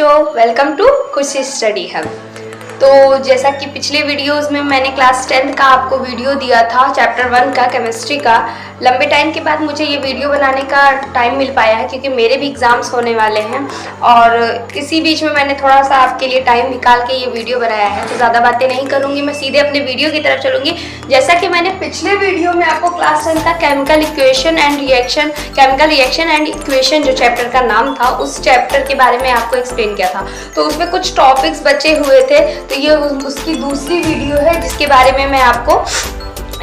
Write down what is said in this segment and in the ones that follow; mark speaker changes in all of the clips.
Speaker 1: बच्चों, welcome to खुशी study hub. तो जैसा कि पिछले वीडियोस में मैंने क्लास 10th का आपको वीडियो दिया था, चैप्टर 1 का केमिस्ट्री का। लंबे टाइम के बाद मुझे ये वीडियो बनाने का टाइम मिल पाया है क्योंकि मेरे भी एग्ज़ाम्स होने वाले हैं और इसी बीच में मैंने थोड़ा सा आपके लिए टाइम निकाल के ये वीडियो बनाया है। तो ज़्यादा बातें नहीं करूँगी, मैं सीधे अपने वीडियो की तरफ चलूँगी। जैसा कि मैंने पिछले वीडियो में आपको क्लास 10 का केमिकल इक्वेशन एंड इक्वेशन जो चैप्टर का नाम था, उस चैप्टर के बारे में आपको एक्सप्लेन किया था। तो उसमें कुछ टॉपिक्स बचे हुए थे, तो ये उसकी दूसरी वीडियो है जिसके बारे में मैं आपको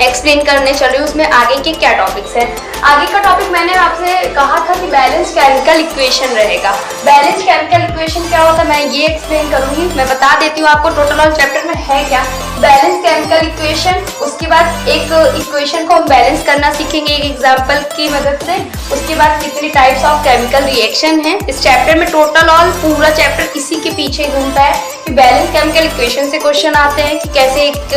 Speaker 1: एक्सप्लेन करने चल रही हूँ। उसमें आगे के क्या टॉपिक्स हैं। आगे का टॉपिक मैंने आपसे कहा था कि बैलेंस केमिकल इक्वेशन रहेगा। बैलेंस केमिकल इक्वेशन क्या होता है मैं ये एक्सप्लेन करूंगी। मैं बता देती हूँ आपको टोटल ऑल चैप्टर में है क्या बैलेंस केमिकल इक्वेशन। उसके बाद एक इक्वेशन को हम बैलेंस करना सीखेंगे एक एग्जाम्पल की मदद से। उसके बाद कितनी टाइप्स ऑफ केमिकल रिएक्शन है इस चैप्टर में। टोटल ऑल पूरा चैप्टर इसी के पीछे घूमता है कि बैलेंस केमिकल इक्वेशन से क्वेश्चन आते हैं कि कैसे एक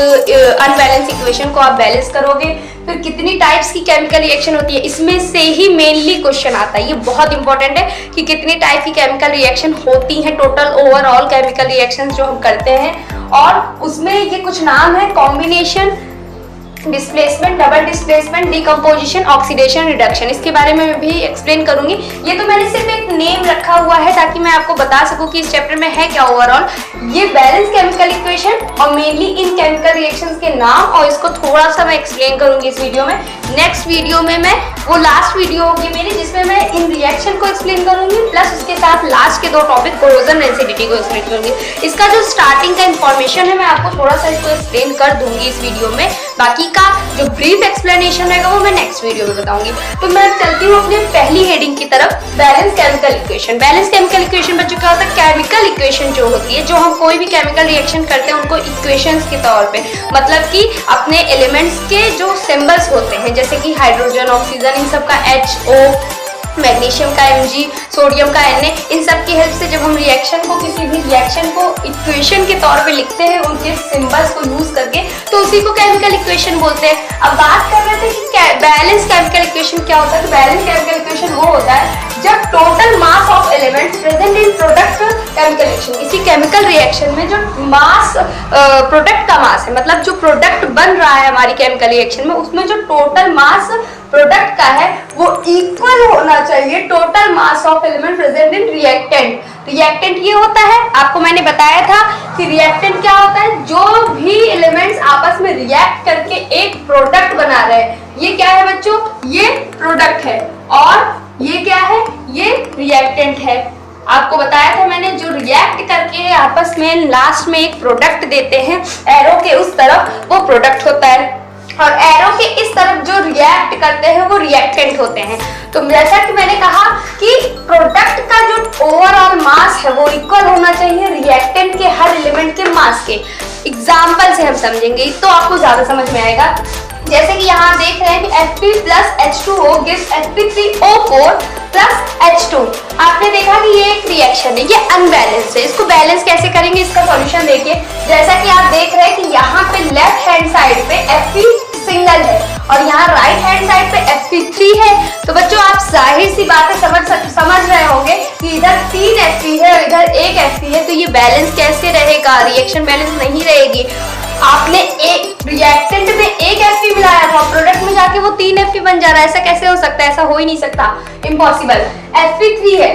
Speaker 1: अनबैलेंस इक्वेशन को आप बैलेंस करोगे, फिर कितनी टाइप्स की केमिकल रिएक्शन होती है, इसमें से ही मेनली क्वेश्चन आता है। ये बहुत इंपॉर्टेंट है कि कितनी टाइप की केमिकल रिएक्शन होती हैं, टोटल ओवरऑल केमिकल रिएक्शन जो हम करते हैं। और उसमें ये कुछ नाम है combination, displacement, double displacement, decomposition, oxidation, reduction. इसके बारे में भी एक्सप्लेन करूंगी। ये तो मैंने सिर्फ एक नेम रखा हुआ है ताकि मैं आपको बता सकूं कि इस चैप्टर में है क्या ओवरऑल। ये बैलेंस केमिकल इक्वेशन और मेनली इन केमिकल रिएक्शंस के नाम, और इसको थोड़ा सा मैं एक्सप्लेन करूंगी इस वीडियो में। नेक्स्ट वीडियो में मैं वो लास्ट वीडियो होगी मेरी जिसमें मैं इन रिएक्शन को एक्सप्लेन करूंगी, प्लस उसके साथ लास्ट के दो टॉपिक कोरोजन और एसिडिटी को एक्सप्लेन करूंगी। इसका जो स्टार्टिंग का इंफॉर्मेशन है मैं आपको थोड़ा सा इसको एक्सप्लेन कर दूंगी इस वीडियो में। बाकी का जो ब्रीफ एक्सप्लेनेशन रहेगा वो मैं नेक्स्ट वीडियो में बताऊंगी। तो मैं चलती हूँ अपनी पहली हेडिंग की तरफ, balance chemical equation. Balance chemical equation बच्चों क्या होता है, केमिकल इक्वेशन जो होती है, जो हम कोई भी केमिकल रिएक्शन करते हैं उनको इक्वेशंस के तौर पे, मतलब कि अपने एलिमेंट्स के जो सिंबल्स होते हैं जैसे कि हाइड्रोजन, ऑक्सीजन, इन सब का HO, मैग्नीशियम का Mg, सोडियम का Na, इन सब की हेल्प से जब हम रिएक्शन को, किसी भी रिएक्शन को इक्वेशन के तौर पे लिखते हैं उनके सिंबल्स को यूज करके, तो उसी को केमिकल इक्वेशन बोलते हैं। अब बात कर रहे थे कि बैलेंस केमिकल इक्वेशन क्या होता है। तो बैलेंस केमिकल इक्वेशन वो होता है जब total mass of elements present in product chemical reaction, किसी केमिकल रिएक्शन में जो मास प्रोडक्ट का मास है, मतलब जो प्रोडक्ट बन रहा है हमारी केमिकल रिएक्शन में, उसमें जो टोटल मास प्रोडक्ट का है वो इक्वल होना चाहिए total mass of element present in reactant. Reactant ये होता है, आपको मैंने बताया था कि रिएक्टेंट क्या होता है, जो भी एलिमेंट्स आपस में रिएक्ट करके एक प्रोडक्ट बना रहे हैं। ये क्या है बच्चों, ये प्रोडक्ट है और ये क्या है, ये रिएक्टेंट है। आपको बताया था मैंने, जो रिएक्ट करके आपस में लास्ट में एक प्रोडक्ट देते हैं, एरो के उस तरफ वो प्रोडक्ट होता है और एरो के इस तरफ जो रिएक्ट करते हैं वो रिएक्टेंट होते हैं। तो जैसा कि मैंने कहा कि प्रोडक्ट का जो ओवरऑल मास है वो इक्वल होना चाहिए रिएक्टेंट के हर एलिमेंट के मास के। एग्जाम्पल से हम समझेंगे तो आपको ज्यादा समझ में आएगा। जैसे कि यहाँ देख रहे हैं कि F3 plus H2O gives Sp3O4 plus H2। आपने देखा कि ये एक रिएक्शन है, ये अनबैलेंस है। इसको बैलेंस कैसे करेंगे, इसका सॉल्यूशन देखिए। जैसा कि आप देख रहे हैं कि यहाँ पे लेफ्ट हैंड साइड पे Fe सिंगल है और यहाँ राइट हैंड साइड पे Sp3 है। तो बच्चों आप जाहिर सी बातें समझ रहे होंगे कि इधर 3 Fe है और इधर 1 Fe है, तो ये बैलेंस कैसे रहेगा, रिएक्शन बैलेंस नहीं रहेगी। आपने एक रिएक्टेंट में 1 Fe मिलाया था, प्रोडक्ट में जाके वो 3 Fe बन जा रहा है। ऐसा कैसे हो सकता है, ऐसा हो ही नहीं सकता, इम्पॉसिबल। Sp3 है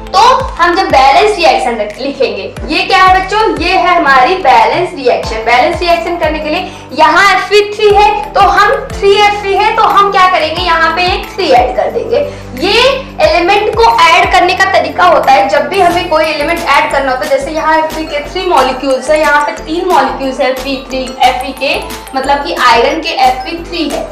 Speaker 1: तो हम जब बैलेंस रिएक्शन लिखेंगे, ये क्या है बच्चों, ये है हमारी बैलेंस रिएक्शन। बैलेंस रिएक्शन करने के लिए यहाँ Fe3 है तो हम 3 Fe है तो हम क्या करेंगे, यहाँ पे एक 3 ऐड कर देंगे। ये एलिमेंट को ऐड करने का तरीका होता है, जब भी हमें कोई एलिमेंट ऐड करना होता है। जैसे यहाँ Fe के 3 मॉलिक्यूल्स है, यहाँ पे 3 मॉलिक्यूल्स है Fe के, मतलब कि आयरन के Fe3 है,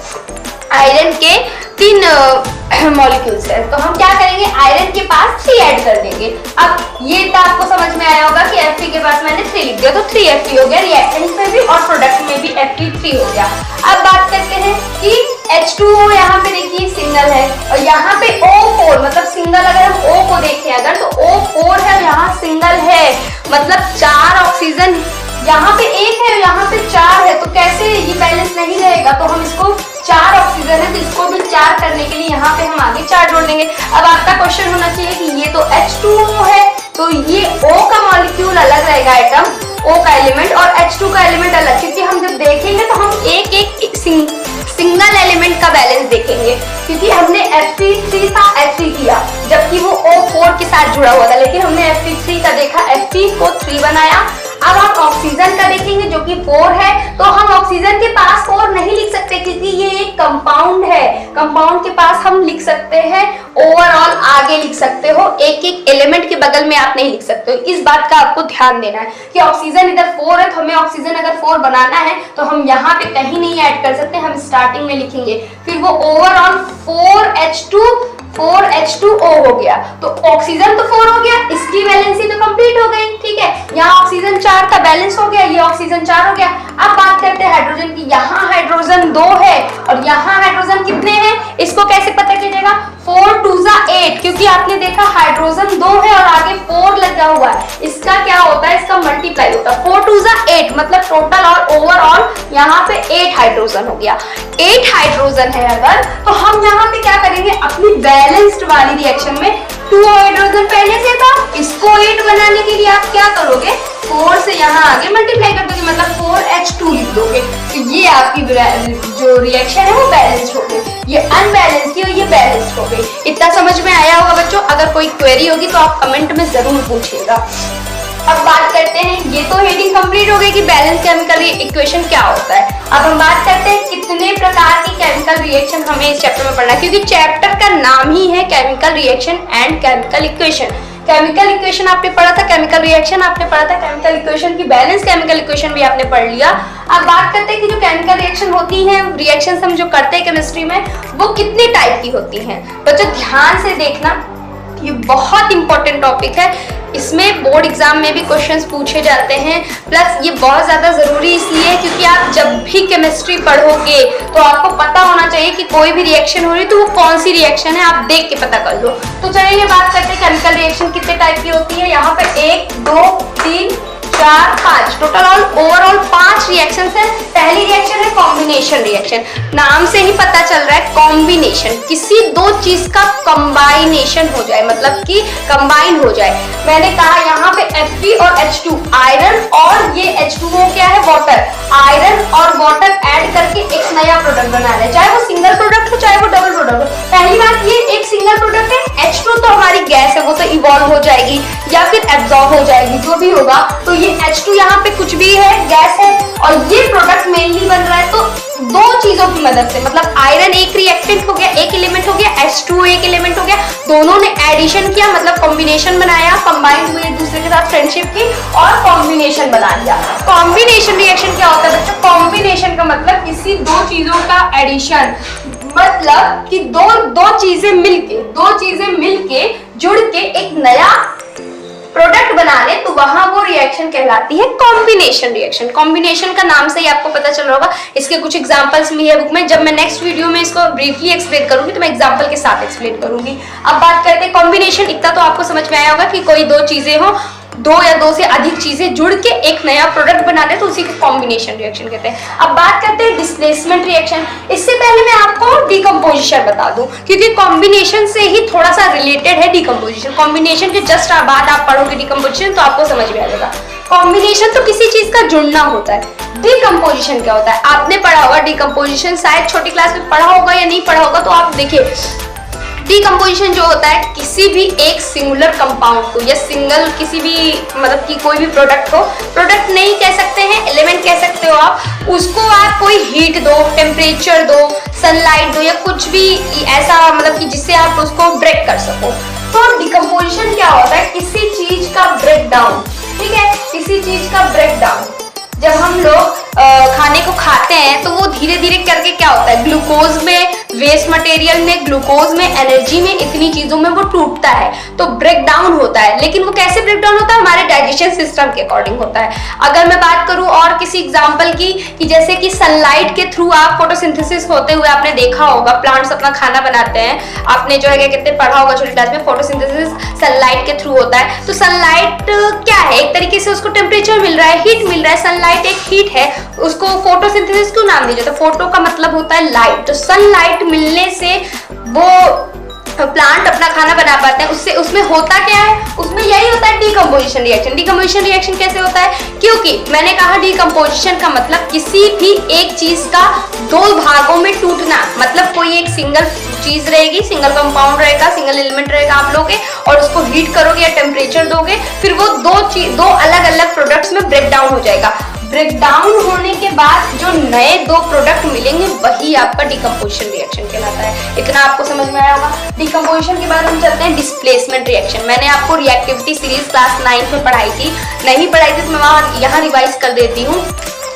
Speaker 1: आयरन के 3 मॉलिक्यूल्स है। तो हम क्या करेंगे, आयरन के पास 3 ऐड कर देंगे। अब ये तो आपको समझ में आया होगा कि Fe के पास मैंने 3 लिख दिया तो 3 Fe हो गया, रिएक्टेंट में भी और प्रोडक्ट में भी Fe3 हो गया। अब बात करते हैं कि H2O यहाँ पे देखिए सिंगल है और यहाँ पे O4, मतलब सिंगल अगर हम O को देखें अगर तो O4 है, यहाँ सिंगल है, मतलब 4 ऑक्सीजन, यहाँ पे 1 है यहाँ पे 4 है, तो कैसे ये बैलेंस नहीं रहेगा। तो हम इसको 4 ऑक्सीजन है तो इसको भी 4 करने के लिए यहाँ पे हम आगे 4 जोड़ देंगे। अब आपका क्वेश्चन होना चाहिए कि ये तो H2O है तो तो ये O का मॉलिक्यूल अलग रहेगा एटम, O का एलिमेंट, और H2 का एलिमेंट अलग, क्योंकि हम जब देखेंगे तो हम एक सिंगल एलिमेंट का बैलेंस देखेंगे, क्योंकि हमने Fe3 था Fe किया जबकि वो O4 के साथ जुड़ा हुआ था, लेकिन हमने Fe3 का देखा, Fe को 3 बनाया। अब हम ऑक्सीजन का देखेंगे जो कि 4 है, तो हम ऑक्सीजन के पास 4 नहीं लिख सकते क्योंकि ये एक कंपाउंड है। कंपाउंड के पास हम लिख सकते हैं ओवरऑल, आगे लिख सकते हो, एक एक एलिमेंट के बगल में आप नहीं लिख सकते हो। इस बात का आपको ध्यान देना है कि ऑक्सीजन इधर 4 है, तो हमें ऑक्सीजन अगर 4 बनाना है तो हम यहाँ पे कहीं नहीं ऐड कर सकते, हम स्टार्टिंग में लिखेंगे, फिर वो ओवरऑल 4H2O हो गया। तो ऑक्सीजन तो 4 हो गया, इसकी वैलेंसी तो कंप्लीट हो गई, ठीक है। यहाँ ऑक्सीजन 4 का बैलेंस हो गया, ये ऑक्सीजन 4 हो गया। अब बात करते हैं हाइड्रोजन की। यहाँ हाइड्रोजन 2 है और यहाँ हाइड्रोजन कितने हैं, इसको कैसे पता कीजिएगा, 4 2 8, क्योंकि आपने देखा हाइड्रोजन 2 है और आगे 4 लगा हुआ है, इसका क्या होता है, इसका मल्टीप्लाई होता है। 4 2 8 मतलब टोटल और ओवरऑल यहाँ पे 8 हाइड्रोजन हो गया। 8 हाइड्रोजन है अगर, तो हम यहाँ पे क्या करेंगे, अपनी बैलेंस्ड वाली रिएक्शन में 2 हाइड्रोजन पहले से था, इसको 8 बनाने के लिए आप क्या करोगे, 4 से यहाँ आगे मल्टीप्लाई कर दोगे, मतलब 4H2 लिख दोगे। तो ये आपकी जो रिएक्शन है वो बैलेंस्ड हो गई। ये अनबैलेंस थी और ये बैलेंस्ड हो गई। इतना समझ में आया होगा बच्चों। अगर कोई क्वेरी होगी तो आप कमेंट में जरूर पूछिएगा। अब बात करते हैं, ये तो हेडिंग कंप्लीट हो गई कि बैलेंस केमिकल इक्वेशन क्या होता है। अब हम बात करते हैं कितने प्रकार की केमिकल रिएक्शन हमें इस चैप्टर में पढ़ना है, क्योंकि चैप्टर का नाम ही है chemical reaction and chemical equation. Chemical equation आपने पढ़ा था, केमिकल रिएक्शन आपने पढ़ा था, केमिकल इक्वेशन की बैलेंस केमिकल इक्वेशन भी आपने पढ़ लिया। अब बात करते हैं कि जो केमिकल रिएक्शन होती है, रिएक्शन हम जो करते हैं केमिस्ट्री में, वो कितने टाइप की होती हैं। बच्चों ध्यान से देखना, ये बहुत इंपॉर्टेंट टॉपिक है, इसमें बोर्ड एग्जाम में भी क्वेश्चंस पूछे जाते हैं। प्लस ये बहुत ज़्यादा ज़रूरी इसलिए है क्योंकि आप जब भी केमिस्ट्री पढ़ोगे तो आपको पता होना चाहिए कि कोई भी रिएक्शन हो रही है तो वो कौन सी रिएक्शन है, आप देख के पता कर लो। तो चलिए बात करते हैं केमिकल रिएक्शन कितने टाइप की होती है। यहाँ पे 1 2 3 4 5 टोटल ओवरऑल 5 रिएक्शन है। पहली रिएक्शन है कॉम्बिनेशन रिएक्शन। नाम से ही पता चल रहा है कॉम्बिनेशन, किसी दो चीज का कंबाइनेशन हो जाए, मतलब कि कंबाइन हो जाए। मैंने कहा यहाँ पे Fe और H2 आयरन और ये H2O क्या है, वाटर। आयरन और वाटर ऐड करके एक नया प्रोडक्ट बना रहे हैं, चाहे वो सिंगल प्रोडक्ट हो चाहे वो डबल प्रोडक्ट हो। पहली बात ये एक सिंगल प्रोडक्ट है, H2 तो हमारी गैस है, वो तो इवॉल्व हो जाएगी या फिर एब्जॉर्ब हो जाएगी, जो भी होगा। तो ये H2 यहाँ पे कुछ भी है, गैस है, और ये प्रोडक्ट मेनली बन रहा है तो दो चीजों की मदद से, मतलब आयरन एक रिएक्टेंट हो गया, एक एलिमेंट हो गया, H2 एक एलिमेंट हो गया, दोनों ने एडिशन किया, मतलब कॉम्बिनेशन बनाया, कंबाइन हुए एक दूसरे के साथ फ्रेंडशिप की और कॉम्बिनेशन बना लिया। कॉम्बिनेशन रिएक्शन क्या होता है बच्चों, कॉम्बिनेशन का मतलब किसी दो चीजों का एडिशन, मतलब कि दो चीजें मिलके जुड़ के एक नया प्रोडक्ट बना ले, तो वहां वो रिएक्शन कहलाती है कॉम्बिनेशन रिएक्शन। कॉम्बिनेशन का नाम से ही आपको पता चल रहा होगा, इसके कुछ एग्जांपल्स भी है बुक में। जब मैं नेक्स्ट वीडियो में इसको ब्रीफली एक्सप्लेन करूंगी तो मैं एग्जांपल के साथ एक्सप्लेन करूंगी। अब बात करते हैं कॉम्बिनेशन। इतना तो आपको समझ में आया होगा कि कोई दो चीजें हो, दो या दो से अधिक चीजें जुड़ के एक नया प्रोडक्ट बनाने, तो उसी को कॉम्बिनेशन रिएक्शन कहते हैं। अब बात करते हैं डिस्प्लेसमेंट रिएक्शन। इससे पहले मैं आपको डिकम्पोजिशन बता दूं, क्योंकि कॉम्बिनेशन से ही थोड़ा सा रिलेटेड है डिकम्पोजिशन। कॉम्बिनेशन के जस्ट बाद आप पढ़ोगे डिकम्पोजिशन तो आपको समझ में आ जाएगा। कॉम्बिनेशन तो किसी चीज का जुड़ना होता है। डिकम्पोजिशन क्या होता है, आपने पढ़ा होगा डिकम्पोजिशन, शायद छोटी क्लास में पढ़ा होगा या नहीं पढ़ा होगा, तो आप देखिए डिकम्पोजिशन जो होता है किसी भी एक सिंगुलर कंपाउंड को या सिंगल किसी भी, मतलब कि कोई भी प्रोडक्ट हो, प्रोडक्ट नहीं कह सकते हैं, एलिमेंट कह सकते हो आप, उसको आप कोई हीट दो, टेम्परेचर दो, सनलाइट दो या कुछ भी ऐसा, मतलब कि जिससे आप उसको ब्रेक कर सको। तो डिकम्पोजिशन क्या होता है, किसी चीज का ब्रेक डाउन, ठीक है, किसी चीज का ब्रेक डाउन। जब हम लोग खाने को खाते हैं तो वो धीरे धीरे करके क्या होता है, ग्लूकोज में, वेस्ट मटेरियल में, ग्लूकोज में, एनर्जी में, इतनी चीजों में वो टूटता है, तो ब्रेक डाउन होता है। लेकिन वो कैसे ब्रेक डाउन होता है, हमारे डाइजेशन सिस्टम के अकॉर्डिंग होता है। अगर मैं बात करूं और किसी एग्जांपल की, कि जैसे कि सनलाइट के थ्रू आप फोटोसिंथेसिस होते हुए आपने देखा होगा, प्लांट्स अपना खाना बनाते हैं, आपने जो है क्या कहते हैं पढ़ा होगा छोटी क्लास में, फोटोसिंथेसिस सनलाइट के थ्रू होता है। तो सनलाइट क्या है, एक तरीके से उसको टेम्परेचर मिल रहा है, हीट मिल रहा है, सनलाइट एक हीट है, उसको फोटोसिंथेसिस क्यों नाम दिया जाता है, फोटो का मतलब होता है लाइट। तो सनलाइट मिलने से वो प्लांट अपना खाना बना पाते हैं, उससे उसमें होता क्या है, उसमें यही होता है डीकम्पोजिशन रिएक्शन। डीकम्पोजिशन रिएक्शन कैसे होता है, क्योंकि मैंने कहा डीकम्पोजिशन का मतलब किसी भी एक चीज का दो भागों में टूटना, मतलब कोई एक सिंगल चीज रहेगी, सिंगल कंपाउंड रहेगा, सिंगल एलिमेंट रहेगा, आप लोगे और उसको हीट करोगे या टेम्परेचर दोगे, फिर वो दो अलग अलग प्रोडक्ट्स में ब्रेक डाउन हो जाएगा। ब्रेक डाउन होने के बाद जो नए दो प्रोडक्ट मिलेंगे वही आपका डीकम्पोजिशन रिएक्शन कहलाता है। इतना आपको समझ में आया होगा। डीकम्पोजिशन के बाद हम चलते हैं डिस्प्लेसमेंट रिएक्शन। मैंने आपको रिएक्टिविटी सीरीज क्लास 9 में पढ़ाई थी, नहीं पढ़ाई थी तो मैं यहाँ रिवाइज कर देती हूँ।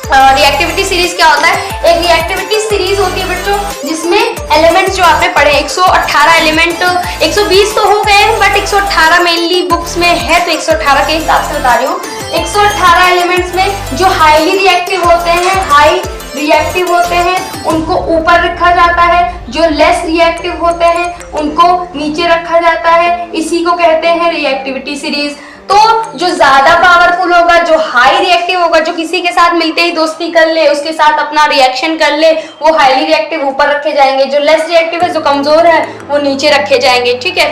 Speaker 1: रिएक्टिविटी सीरीज क्या होता है, एक रिएक्टिविटी सीरीज होती है बच्चों जिसमें एलिमेंट्स जो आपने पढ़े 118 एलिमेंट, 120 तो हो गए बट 118 मेनली बुक्स में है तो 118 के हिसाब से बता रही हूँ। 118 एलिमेंट्स में जो हाईली रिएक्टिव होते हैं, हाई रिएक्टिव होते हैं, उनको ऊपर रखा जाता है, जो लेस रिएक्टिव होते हैं उनको नीचे रखा जाता है। इसी को कहते हैं रिएक्टिविटी सीरीज। तो जो ज्यादा पावरफुल होगा, जो हाई रिएक्टिव होगा, जो किसी के साथ मिलते ही दोस्ती कर ले, उसके साथ अपना रिएक्शन कर ले, वो हाईली रिएक्टिव ऊपर रखे जाएंगे। जो लेस रिएक्टिव है, जो कमजोर है, वो नीचे रखे जाएंगे। ठीक है,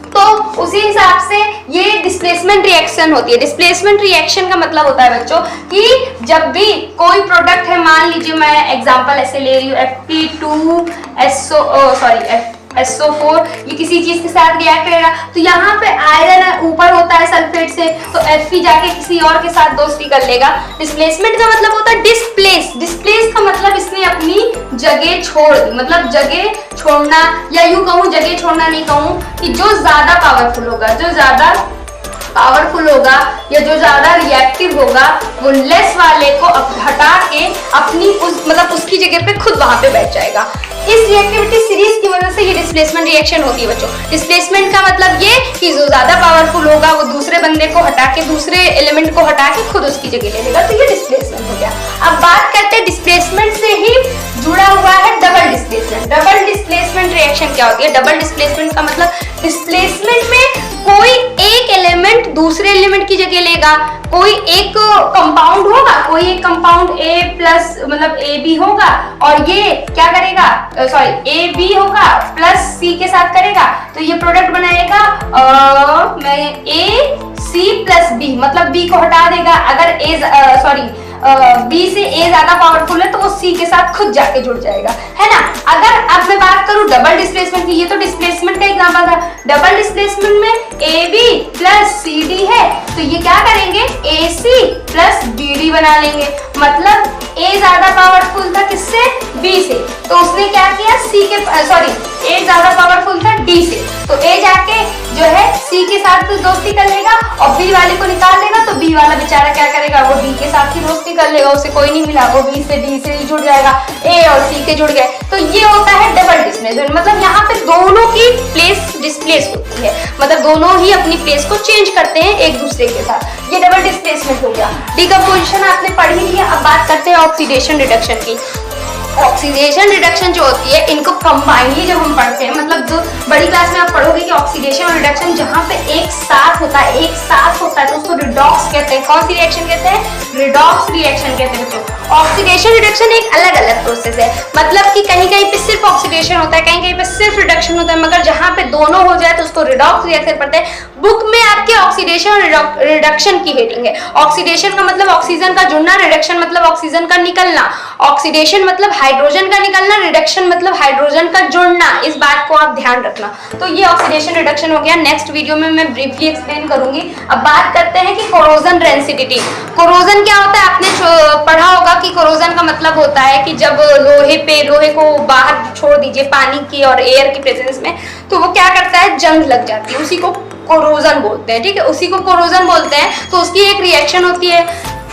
Speaker 1: तो उसी हिसाब से ये डिस्प्लेसमेंट रिएक्शन होती है। डिस्प्लेसमेंट रिएक्शन का मतलब होता है बच्चों कि जब भी कोई प्रोडक्ट है, मान लीजिए मैं एग्जांपल ऐसे ले रही हूँ SO4, ये किसी चीज के साथ रिएक्ट करेगा तो यहाँ पे आयरन ऊपर होता है सल्फेट से, तो Fe जाके किसी और के साथ दोस्ती कर लेगा। डिस्प्लेसमेंट का मतलब होता है डिस्प्लेस। डिस्प्लेस का मतलब इसने अपनी जगह छोड़ दी, मतलब जगह छोड़ना, या यूं कहूँ जगह छोड़ना नहीं कहूँ, कि जो ज्यादा पावरफुल होगा, जो ज्यादा पावरफुल होगा या जो ज्यादा रिएक्टिव होगा वो लेस वाले को हटा के अपनी उसकी जगह पे खुद वहां पे बैठ जाएगा। इस रिएक्टिविटी सीरीज की वजह से ये डिस्प्लेसमेंट रिएक्शन होती है बच्चों। डिस्प्लेसमेंट का मतलब ये कि जो ज्यादा पावरफुल होगा वो दूसरे बंदे को हटा के, दूसरे एलिमेंट को हटा के खुद उसकी जगह ले लेगा, तो ये डिस्प्लेसमेंट हो गया। अब बात करते हैं डिस्प्लेसमेंट से ही जुड़ा हुआ है double displacement. Double displacement reaction क्या होती है? डबल डिस्प्लेसमेंट का मतलब डिस्प्लेसमेंट में कोई एक एलिमेंट दूसरे एलिमेंट की जगह लेगा। कोई एक कंपाउंड होगा, कोई एक कंपाउंड A प्लस मतलब AB होगा और ये क्या करेगा, AB होगा प्लस C के साथ करेगा, तो ये प्रोडक्ट बनाएगा AC प्लस B, मतलब B को हटा देगा। अगर B से A ज्यादा पावरफुल है तो वो C के साथ खुद जाके जुड़ जाएगा, है ना। अगर अब मैं बात करूं डबल डिस्प्लेसमेंट की, ये तो डिस्प्लेसमेंट का एग्जांपल था। डबल डिस्प्लेसमेंट में AB प्लस CD है तो ये क्या करेंगे, AC प्लस BD बना लेंगे। मतलब A ज्यादा पावरफुल था किससे, B से, तो उसने क्या किया, A ज्यादा पावरफुल था D से, तो A जाके जो है C के साथ दोस्ती कर लेगा और B वाले को निकाल देगा, तो B वाला बेचारा क्या करेगा, वो D के साथ ही दोस्ती कर लेगा, उसे कोई नहीं मिला, वो B से D से जुड़ जाएगा, A और C के जुड़ गए। तो ये होता है डबल डिस्प्लेसमेंट। मतलब यहाँ पे दोनों की प्लेस डिस्प्लेस होती है, मतलब दोनों ही अपनी प्लेस को चेंज करते हैं एक दूसरे के साथ, ये डबल डिस्प्लेसमेंट हो गया। डिकम्पोजिशन आपने पढ़ ही लिया। अब बात करते हैं ऑक्सीडेशन रिडक्शन की। ऑक्सीडेशन रिडक्शन जो होती है, इनको कंबाइनली जब हम पढ़ते हैं, मतलब जो बड़ी क्लास में आप पढ़ोगे कि ऑक्सीडेशन और रिडक्शन जहाँ पे एक साथ होता है तो उसको रिडॉक्स कहते हैं। कौन सी रिएक्शन कहते हैं, रिडॉक्स रिएक्शन कहते हैं बच्चों। ऑक्सीडेशन रिडक्शन एक अलग अलग प्रोसेस है, मतलब कि कहीं कहीं पे सिर्फ ऑक्सीडेशन होता है, कहीं कहीं पे सिर्फ रिडक्शन होता है, मगर जहाँ पे दोनों हो जाए तो उसको रिडॉक्स रिएक्शन पढ़ते हैं। बुक में आपके ऑक्सीडेशन और रिडक्शन की हेडिंग है। ऑक्सीडेशन का मतलब ऑक्सीजन का जुड़ना, रिडक्शन मतलब ऑक्सीजन का निकलना। ऑक्सीडेशन मतलब हाइड्रोजन का निकलना, रिडक्शन मतलब हाइड्रोजन का जुड़ना। इस बात को आप ध्यान रखना। तो ये ऑक्सीडेशन रिडक्शन हो गया। नेक्स्ट वीडियो में मैं ब्रीफली एक्सप्लेन करूंगी। अब बात करते हैं कि कोरोजन रेंसिडिटी। कोरोजन क्या होता है, आपने पढ़ा होगा कि कोरोजन का मतलब होता है कि जब लोहे को बाहर छोड़ दीजिए पानी की और एयर की प्रेजेंस में, तो वो क्या करता है, जंग लग जाती है, उसी को कोरोजन बोलते हैं। ठीक है, उसी को कोरोजन बोलते हैं। तो उसकी एक रिएक्शन होती है।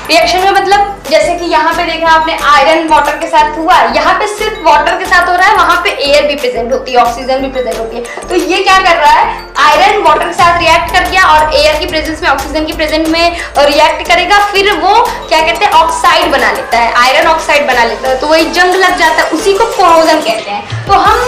Speaker 1: रिएक्शन का मतलब जैसे कि यहाँ पे देखा आपने आयरन वाटर के साथ हुआ, यहाँ पे सिर्फ वाटर के साथ हो रहा है, वहां पे एयर भी प्रेजेंट होती है, ऑक्सीजन भी प्रेजेंट होती है। तो ये क्या कर रहा है, आयरन वाटर के साथ रिएक्ट कर गया और एयर की प्रेजेंस में, ऑक्सीजन की प्रेजेंस में रिएक्ट करेगा, फिर वो क्या कहते हैं, ऑक्साइड बना लेता है, आयरन ऑक्साइड बना लेता है, तो वही जंग लग जाता है, उसी को कोरोजन कहते हैं। तो हम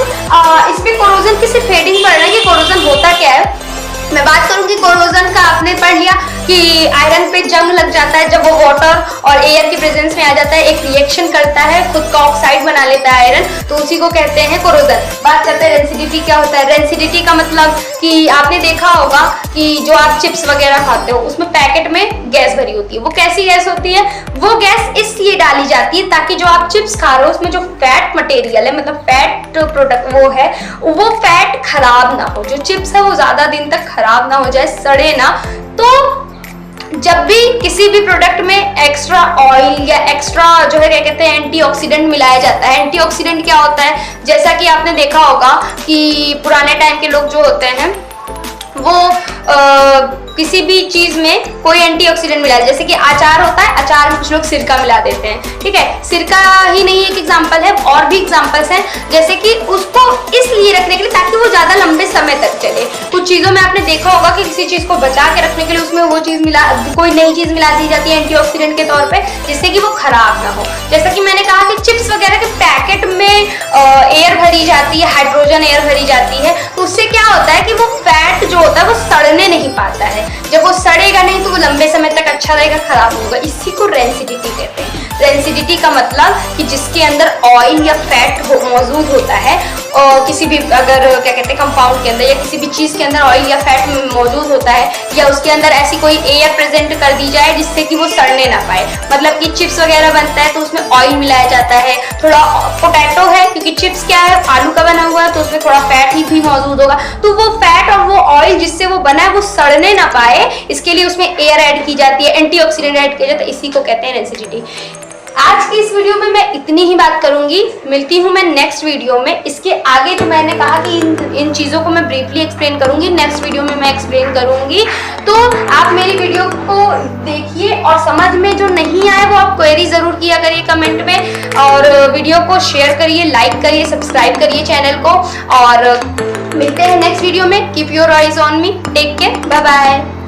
Speaker 1: इस पे कोरोजन की सिर्फ हेडिंग पढ़ रहे हैं कि कोरोजन होता क्या है। मैं बात करूंगी कोरोजन का। आपने पढ़ लिया कि आयरन पे जंग लग जाता है जब वो वाटर और एयर की प्रेजेंस में आ जाता है, एक रिएक्शन करता है, खुद का ऑक्साइड बना लेता है आयरन, तो उसी को कहते हैं कोरोजन। बात करते हैं रेंसिडिटी क्या होता है। रेंसिडिटी का मतलब कि आपने देखा होगा कि जो आप चिप्स वगैरह खाते हो उसमें पैकेट में गैस भरी होती है। वो कैसी गैस होती है? वो गैस इसलिए डाली जाती है ताकि जो आप चिप्स खा रहे हो उसमें जो फैट मटेरियल है, मतलब फैट प्रोडक्ट वो है, वो फैट खराब ना हो, जो चिप्स है वो ज्यादा दिन तक खराब ना हो जाए, सड़े ना। तो जब भी किसी भी प्रोडक्ट में एक्स्ट्रा ऑयल या एक्स्ट्रा जो है क्या कहते हैं एंटीऑक्सीडेंट मिलाया जाता है। एंटीऑक्सीडेंट क्या होता है? जैसा कि आपने देखा होगा कि पुराने टाइम के लोग जो होते हैं वो किसी भी चीज में कोई एंटीऑक्सीडेंट मिला, जैसे कि अचार होता है, अचार में कुछ लोग सिरका मिला देते हैं, ठीक है। सिरका ही नहीं एक एग्जांपल है, और भी एग्जांपल्स हैं, जैसे कि उसको इसलिए रखने के लिए ताकि वो ज्यादा लंबे समय तक चले। कुछ चीजों में आपने देखा होगा कि किसी चीज को बचा के रखने के लिए उसमें वो चीज मिला, कोई नई चीज मिला दी जाती है एंटीऑक्सीडेंट के तौर पर, जिससे कि वो खराब ना हो। जैसा कि मैंने कहा कि चिप्स वगैरह के पैकेट में एयर भरी जाती है, हाइड्रोजन एयर भरी जाती है, तो उससे क्या होता है कि वो फैट जो होता है वो सड़ने नहीं पाता है। जब वो सड़ेगा नहीं तो वो लंबे समय तक अच्छा रहेगा, खराब होगा। इसी को रेंसिडिटी कहते हैं। रेंसिडिटी का मतलब कि जिसके अंदर ऑयल या फैट मौजूद होता है, और किसी भी अगर क्या कहते हैं कंपाउंड के अंदर या किसी भी चीज के अंदर ऑयल या फैट मौजूद होता है, या उसके अंदर ऐसी कोई एयर प्रेजेंट कर दी जाए जिससे कि वो सड़ने ना पाए। मतलब कि चिप्स वगैरह बनता है तो उसमें ऑयल मिलाया जाता है, थोड़ा पोटैटो है क्योंकि चिप्स क्या है आलू का बना हुआ है, तो उसमें थोड़ा फैट ही भी मौजूद होगा, तो वो फैट और वो ऑयल जिससे वो बना है वो सड़ने ना पाए, इसके लिए उसमें एयर ऐड की जाती है, एंटीऑक्सीडेंट ऐड किया जाता है, इसी को कहते हैं रेंसिडिटी। आज की इस वीडियो में मैं इतनी ही बात करूंगी, मिलती हूं मैं नेक्स्ट वीडियो में। इसके आगे जो मैंने कहा कि इन चीज़ों को मैं ब्रीफली एक्सप्लेन करूंगी, नेक्स्ट वीडियो में मैं एक्सप्लेन करूंगी। तो आप मेरी वीडियो को देखिए और समझ में जो नहीं आए वो आप क्वेरी ज़रूर किया करिए कमेंट में, और वीडियो को शेयर करिए, लाइक करिए, सब्सक्राइब करिए चैनल को, और मिलते हैं नेक्स्ट वीडियो में। Keep your eyes on me, take care, bye bye.